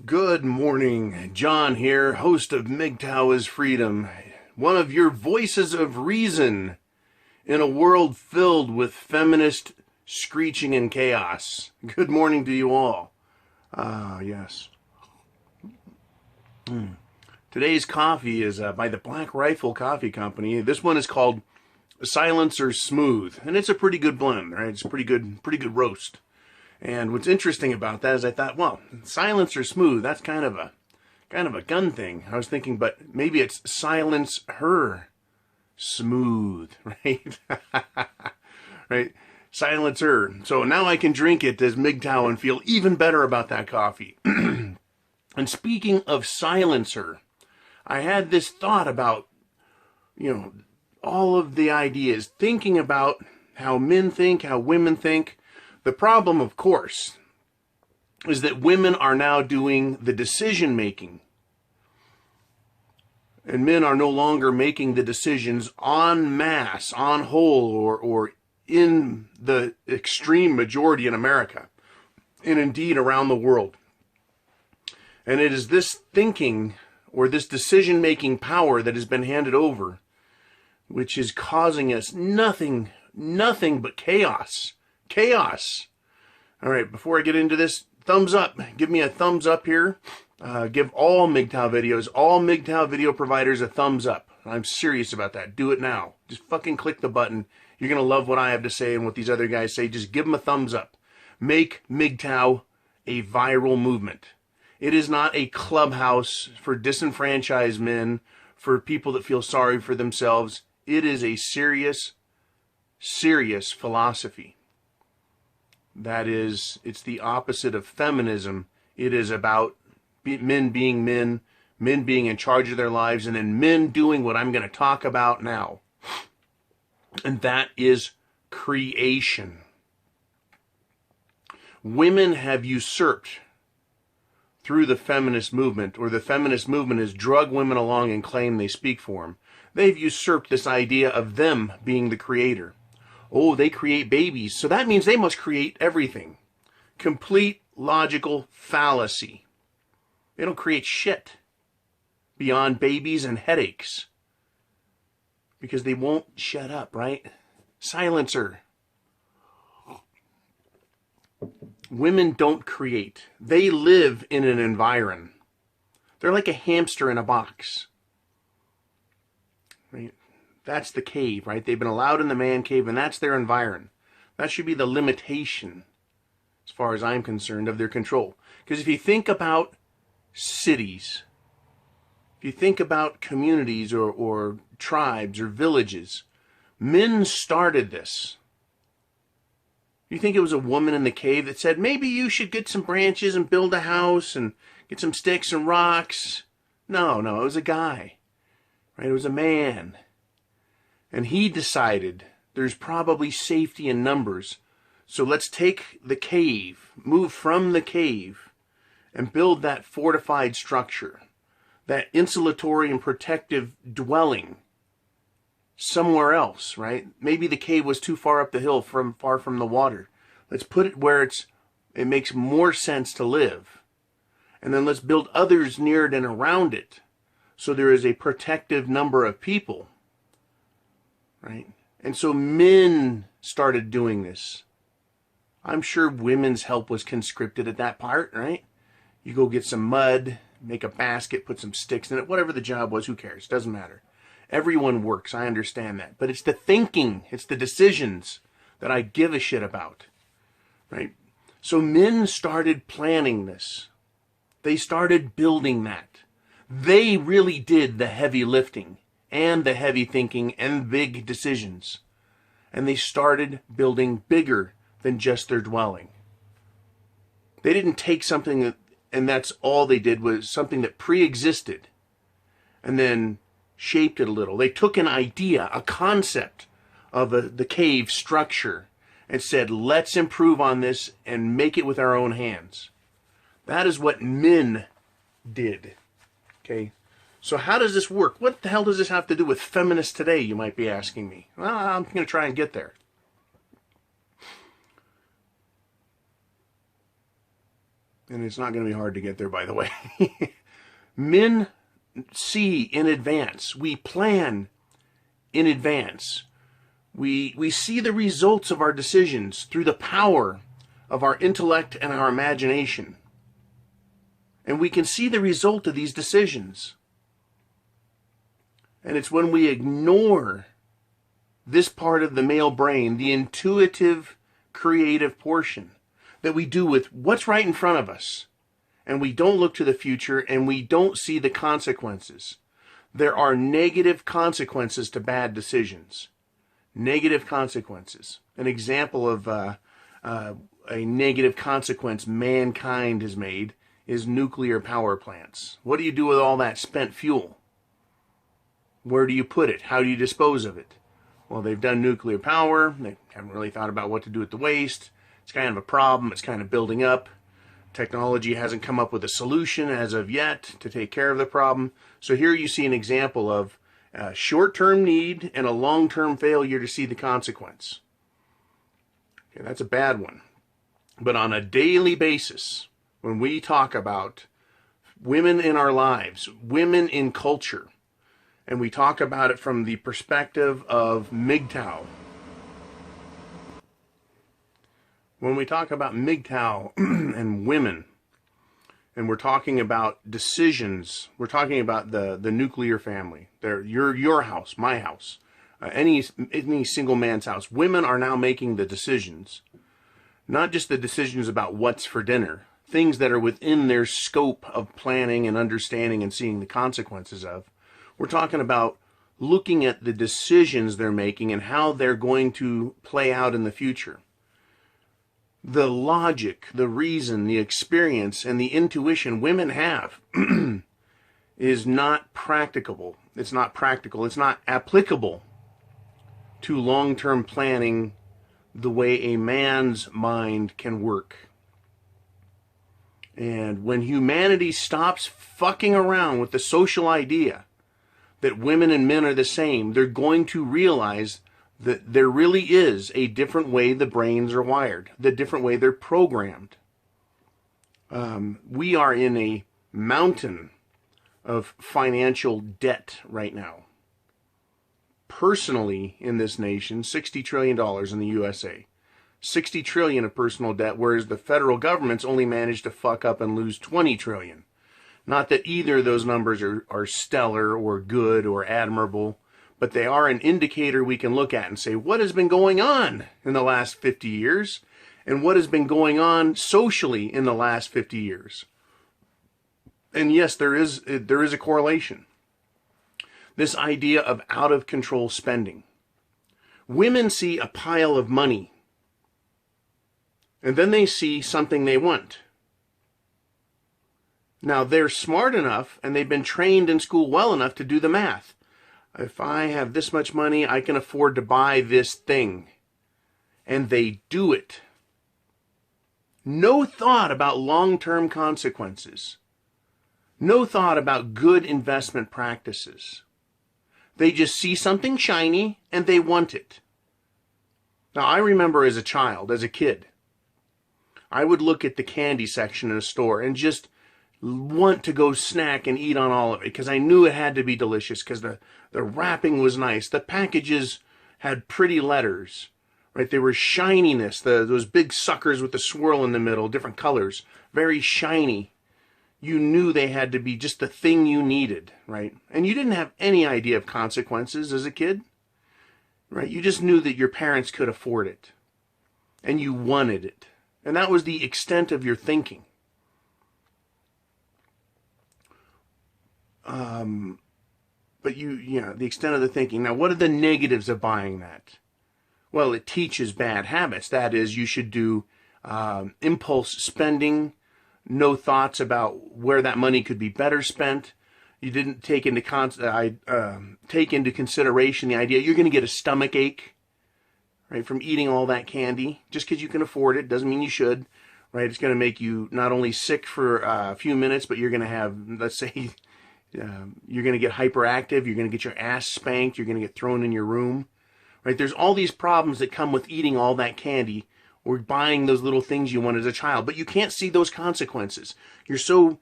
Good morning, John here, host of Mgtow is Freedom, one of your voices of reason in a world filled with feminist screeching and chaos. Good morning to you all. Yes. Today's coffee is by the Black Rifle Coffee Company. This one is called Silencer Smooth, and it's a pretty good blend, right? It's a pretty good roast. And what's interesting about that is I thought, well, silencer smooth, that's kind of a gun thing. I was thinking, but maybe it's silence her smooth, right? Right? Silence her. So now I can drink it as Mgtow and feel even better about that coffee. And speaking of silencer, I had this thought about, all of the ideas, thinking about how men think, how women think. The problem, of course, is that women are now doing the decision making. And men are no longer making the decisions en masse, on whole, or in the extreme majority in America, and indeed around the world. And it is this thinking, or this decision making power that has been handed over, which is causing us nothing but chaos. Chaos. All right, before I get into this, thumbs up. Give me a thumbs up here. Give all Mgtow video providers a thumbs up. I'm serious about that. Do it now. Just fucking click the button. You're going to love what I have to say and what these other guys say. Just give them a thumbs up. Make Mgtow a viral movement. It is not a clubhouse for disenfranchised men, for people that feel sorry for themselves. It is a serious philosophy. That is, it's the opposite of feminism. It is about men being men, men being in charge of their lives, and then men doing what I'm going to talk about now. And that is creation. Women have usurped through the feminist movement, or the feminist movement has drug women along and claimed they speak for them. They've usurped this idea of them being the creator. Oh, they create babies, so that means they must create everything. Complete logical fallacy. They don't create shit beyond babies and headaches. Because they won't shut up, right? Silencer. Women don't create. They live in an environment. They're like a hamster in a box. Right? That's the cave, right? They've been allowed in the man cave, and that's their environment. That should be the limitation, as far as I'm concerned, of their control. Because if you think about cities, if you think about communities or tribes or villages, men started this. You think it was a woman in the cave that said, maybe you should get some branches and build a house and get some sticks and rocks? No, it was a guy, right? It was a man. And he decided there's probably safety in numbers. So let's take the cave, move from the cave, and build that fortified structure, that insulatory and protective dwelling somewhere else, right? Maybe the cave was too far up the hill, far from the water. Let's put it where it makes more sense to live. And then let's build others near it and around it, so there is a protective number of people. Right? And so men started doing this. I'm sure women's help was conscripted at that part, right? You go get some mud, make a basket, put some sticks in it, whatever the job was, who cares? Doesn't matter. Everyone works, I understand that. But it's the thinking, it's the decisions that I give a shit about, right? So men started planning this. They started building that. They really did the heavy lifting and the heavy thinking and big decisions. And they started building bigger than just their dwelling. They didn't take something and that's all they did, was something that pre-existed and then shaped it a little. They took an idea, a concept of the cave structure and said, let's improve on this and make it with our own hands. That is what men did. Okay? So how does this work? What the hell does this have to do with feminists today, you might be asking me? Well, I'm going to try and get there. And it's not going to be hard to get there, by the way. Men see in advance. We plan in advance. We see the results of our decisions through the power of our intellect and our imagination. And we can see the result of these decisions. And it's when we ignore this part of the male brain, the intuitive, creative portion, that we do with what's right in front of us. And we don't look to the future, and we don't see the consequences. There are negative consequences to bad decisions. Negative consequences. An example of a negative consequence mankind has made is nuclear power plants. What do you do with all that spent fuel? Where do you put it? How do you dispose of it? Well, they've done nuclear power. They haven't really thought about what to do with the waste. It's kind of a problem. It's kind of building up. Technology hasn't come up with a solution as of yet to take care of the problem. So here you see an example of a short-term need and a long-term failure to see the consequence. Okay, that's a bad one. But on a daily basis, when we talk about women in our lives, women in culture, and we talk about it from the perspective of Mgtow. When we talk about Mgtow and women, and we're talking about decisions, we're talking about the nuclear family. Your house, my house, any single man's house. Women are now making the decisions, not just the decisions about what's for dinner, things that are within their scope of planning and understanding and seeing the consequences of. We're talking about looking at the decisions they're making and how they're going to play out in the future. The logic, the reason, the experience, and the intuition women have is not practicable. It's not practical. It's not applicable to long-term planning the way a man's mind can work. And when humanity stops fucking around with the social idea that women and men are the same, they're going to realize that there really is a different way the brains are wired, the different way they're programmed. We are in a mountain of financial debt right now. Personally, in this nation, $60 trillion in the USA. $60 trillion of personal debt, whereas the federal government's only managed to fuck up and lose $20 trillion. Not that either of those numbers are stellar or good or admirable, but they are an indicator we can look at and say, what has been going on in the last 50 years? And what has been going on socially in the last 50 years? And yes, there is a correlation. This idea of out-of-control spending. Women see a pile of money, and then they see something they want. Now, they're smart enough, and they've been trained in school well enough to do the math. If I have this much money, I can afford to buy this thing. And they do it. No thought about long-term consequences. No thought about good investment practices. They just see something shiny, and they want it. Now, I remember as a child, as a kid, I would look at the candy section in a store and just want to go snack and eat on all of it because I knew it had to be delicious because the wrapping was nice. The packages had pretty letters, right? They were shininess, those big suckers with the swirl in the middle, different colors, very shiny. You knew they had to be just the thing you needed, right? And you didn't have any idea of consequences as a kid, right? You just knew that your parents could afford it and you wanted it. And that was the extent of your thinking. But the extent of the thinking. Now, what are the negatives of buying that? Well, it teaches bad habits. That is, you should do impulse spending, no thoughts about where that money could be better spent. You didn't take into consideration the idea you're going to get a stomach ache, right, from eating all that candy. Just because you can afford it doesn't mean you should, right? It's going to make you not only sick for a few minutes, but you're going to have, let's say, you're going to get hyperactive, you're going to get your ass spanked, you're going to get thrown in your room, right? There's all these problems that come with eating all that candy or buying those little things you want as a child, but you can't see those consequences. You're so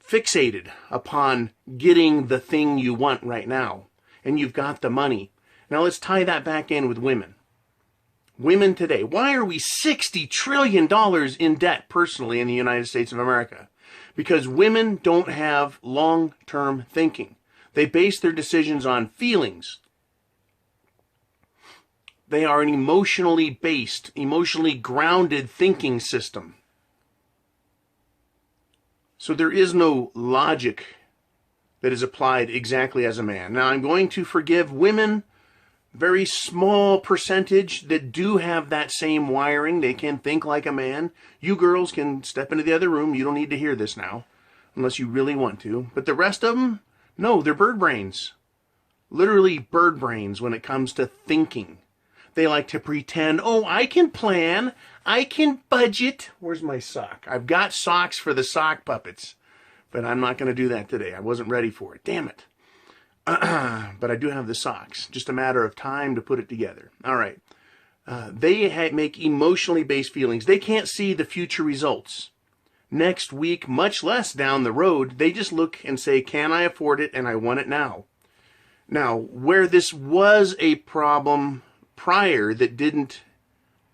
fixated upon getting the thing you want right now, and you've got the money. Now let's tie that back in with women. Women today, why are we $60 trillion in debt personally in the United States of America? Because women don't have long-term thinking. They base their decisions on feelings. They are an emotionally based, emotionally grounded thinking system. So there is no logic that is applied exactly as a man. Now I'm going to forgive women, very small percentage that do have that same wiring. They can think like a man. You girls can step into the other room. You don't need to hear this now, unless you really want to. But the rest of them, no, they're bird brains. Literally bird brains when it comes to thinking. They like to pretend, oh, I can plan, I can budget. Where's my sock? I've got socks for the sock puppets, but I'm not going to do that today. I wasn't ready for it. Damn it. But I do have the socks. Just a matter of time to put it together. All right. They make emotionally based feelings. They can't see the future results. Next week, much less down the road, they just look and say, can I afford it? And I want it now. Now, where this was a problem prior that didn't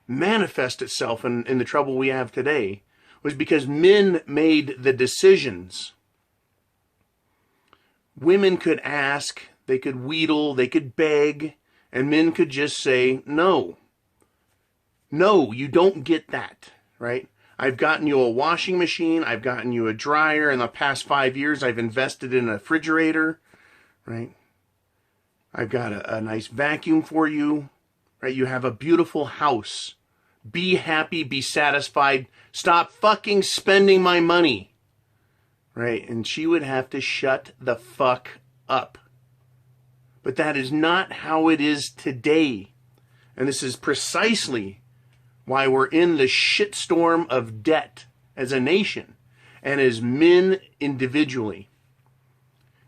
manifest itself in the trouble we have today was because men made the decisions. Women could ask, they could wheedle, they could beg, and men could just say, no. No, you don't get that, right? I've gotten you a washing machine, I've gotten you a dryer. In the past 5 years, I've invested in a refrigerator, right? I've got a nice vacuum for you, right? You have a beautiful house. Be happy, be satisfied. Stop fucking spending my money. Right? And she would have to shut the fuck up. But that is not how it is today. And this is precisely why we're in the shitstorm of debt as a nation and as men individually.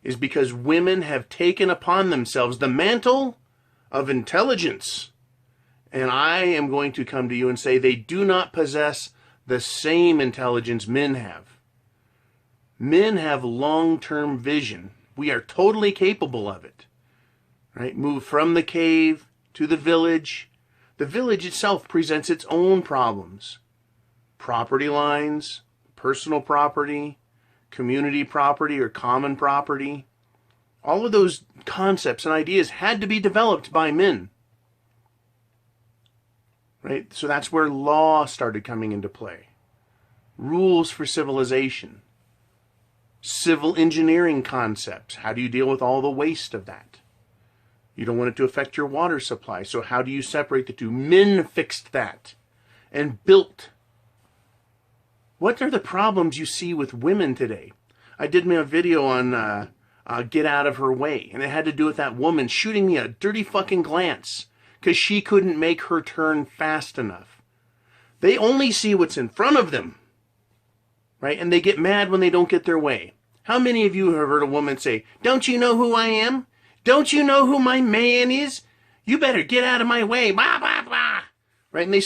Is because women have taken upon themselves the mantle of intelligence. And I am going to come to you and say they do not possess the same intelligence men have. Men have long-term vision. We are totally capable of it. Right? Move from the cave to the village. The village itself presents its own problems. Property lines, personal property, community property or common property. All of those concepts and ideas had to be developed by men. Right? So that's where law started coming into play. Rules for civilization. Civil engineering concepts. How do you deal with all the waste of that? You don't want it to affect your water supply. So how do you separate the two? Men fixed that and built. What are the problems you see with women today? I did me a video on Get Out of Her Way. And it had to do with that woman shooting me a dirty fucking glance because she couldn't make her turn fast enough. They only see what's in front of them. Right? And they get mad when they don't get their way. How many of you have heard a woman say, don't you know who I am? Don't you know who my man is? You better get out of my way. Blah, blah, blah. Right? And they